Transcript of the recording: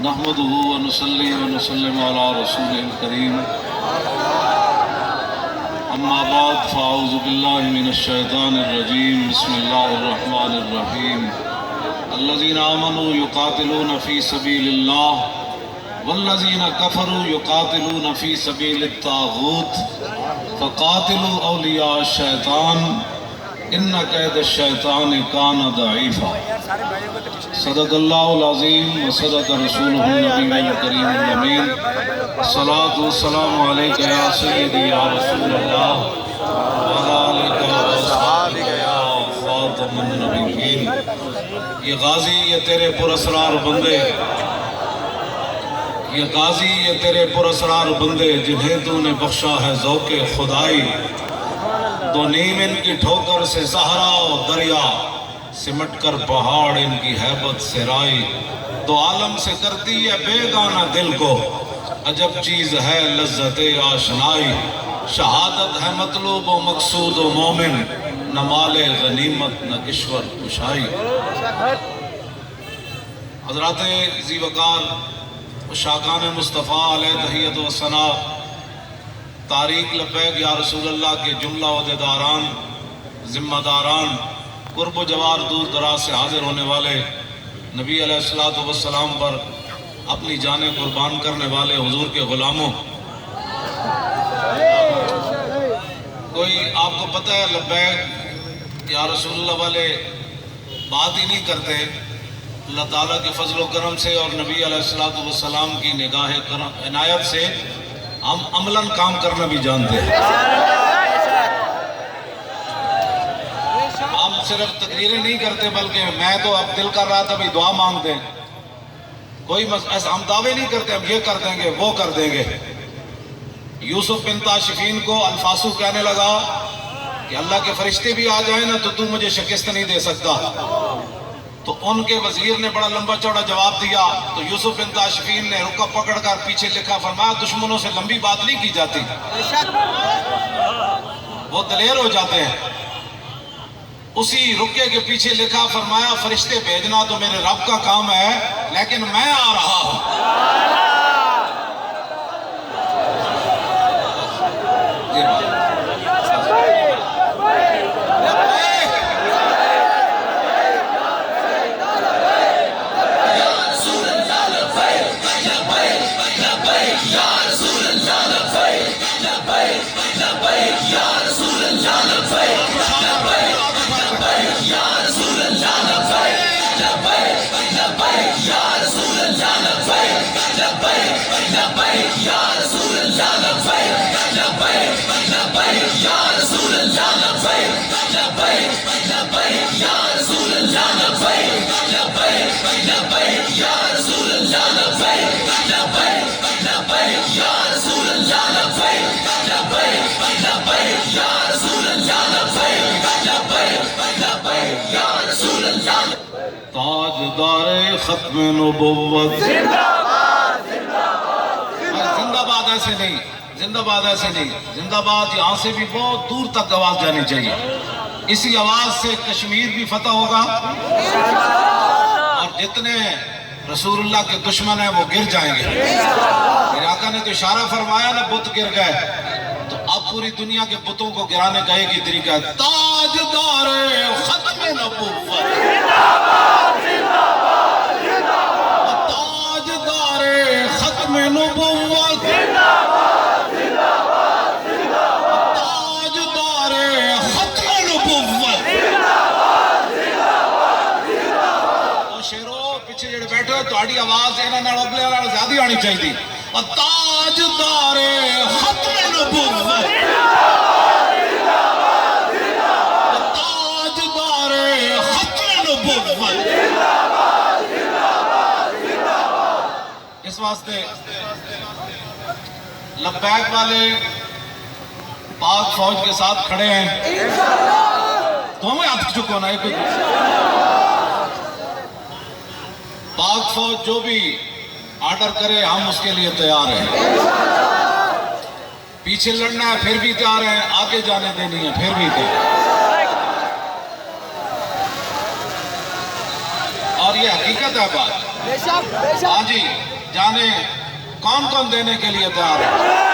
نحمده ونصلي ونسلم على رسوله الكريم اما بعد فاعوذ بالله من الشيطان الرجيم بسم الله الرحمن الرحيم الذين آمنوا يقاتلون في سبيل الله والذين كفروا يقاتلون في سبيل الطاغوت فقاتلوا أولياء الشيطان ان كيد الشيطان كان ضعيفا صدق الله العظيم وصدق رسوله النبي الكريم الأمين الصلاة والسلام عليك يا سيدي يا رسول الله وعلى آلك وأصحابك يا خاتم النبيين. یہ غازی یہ تیرے پراسرار بندے، یہ غازی یہ تیرے پراسرار بندے جنہیں تو نے بخشا ہے ذوق خدائی. دو نیم ان کی ٹھوکر سے صحرا و دریا، سمٹ کر پہاڑ ان کی ہیبت سے رائی. دو عالم سے کرتی ہے بیگانہ دل کو، عجب چیز ہے لذت آشنائی. شہادت ہے مطلوب و مقصود و مومن، نہ مال غنیمت نہ کشور کشائی. حضرات ذی وقار شاکان مصطفیٰ علیہ تحیت و ثنا، تاریخ لبیک یا رسول اللہ کے جملہ عہدیداران، ذمہ داران، قرب و جوار دور دراز سے حاضر ہونے والے، نبی علیہ السلام پر اپنی جانیں قربان کرنے والے حضور کے غلاموں. کوئی آپ کو پتہ ہے لبیک یا رسول اللہ والے بات ہی نہیں کرتے. اللہ تعالیٰ کے فضل و کرم سے اور نبی علیہ السلام کی نگاہ عنایت سے ہم عملاً کام کرنا بھی جانتے ہیں. ہم صرف تقریریں نہیں کرتے، بلکہ میں تو اب دل کر رہا تھا بھی دعا مانگتے ہیں. کوئی ہم دعوے نہیں کرتے ہم یہ کر دیں گے وہ کر دیں گے. یوسف بن تاشفین کو الفاسو کہنے لگا کہ اللہ کے فرشتے بھی آ جائیں نا تو مجھے شکست نہیں دے سکتا. تو ان کے وزیر نے بڑا لمبا چوڑا جواب دیا. تو یوسف بن تاشفین نے رکا پکڑ کر پیچھے لکھا، فرمایا دشمنوں سے لمبی بات نہیں کی جاتی، وہ دلیر ہو جاتے ہیں. اسی رکے کے پیچھے لکھا، فرمایا فرشتے بھیجنا تو میرے رب کا کام ہے، لیکن میں آ رہا ہوں. تاجدار ختم نبوت زندہ باد. ایسے نہیں، زندہ باد ایسے نہیں، زندہ باد یہاں سے بھی بہت دور تک آواز جانی چاہیے. اسی آواز سے کشمیر بھی فتح ہوگا اور جتنے رسول اللہ کے دشمن ہیں وہ گر جائیں گے. میرے آقا نے تو اشارہ فرمایا نا بت گر گئے، تو اب پوری دنیا کے بتوں کو گرانے کا ایک ہی طریقہ ہے، تاجدار ختم نبوت ختم نبوت، تاجدار ختم نبوت. تو شیرو پیچھے جڑے بیٹھے ہو تہاڈی آواز انہاں نال اگلے نال زیادہ آنی چاہیے. اور تاجدار ختم نبوت، تاجدار ختم نبوت. اس واسطے لبیک والے پاک فوج کے ساتھ کھڑے ہیں. تو ہمیں ہاتھ چکو نا، پاک فوج جو بھی آرڈر کرے ہم اس کے لیے تیار ہیں. پیچھے لڑنا ہے پھر بھی تیار ہیں، آگے جانے دینی ہے پھر بھی تیار۔ اور یہ حقیقت ہے بات۔ ہاں جی، جانے کون کون دینے کے لیے تیار ہے؟